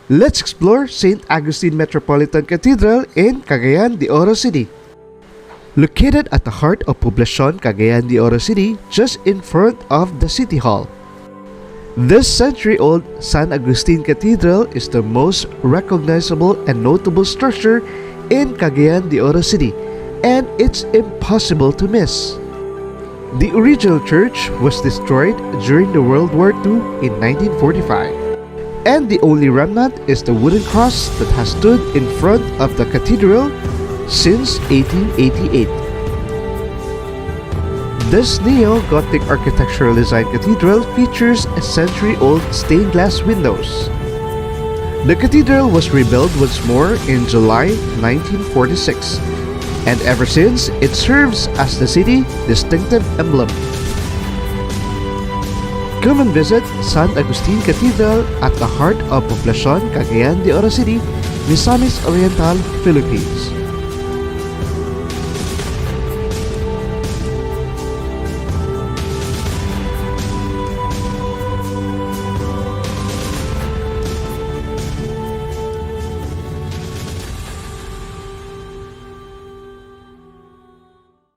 Let's explore St. Augustine Metropolitan Cathedral in Cagayan de Oro City. Located at the heart of Poblacion, Cagayan de Oro City, just in front of the City Hall. This century-old San Augustine Cathedral is the most recognizable and notable structure in Cagayan de Oro City, and it's impossible to miss. The original church was destroyed during the World War II in 1945, and the only remnant is the wooden cross that has stood in front of the cathedral since 1888. This neo-gothic architectural design cathedral features a century-old stained glass windows. The cathedral was rebuilt once more in July 1946, and ever since it serves as the city's distinctive emblem. Come and visit San Augustine Cathedral at the heart of Poblacion, Cagayan de Oro City, Misamis Oriental, Philippines.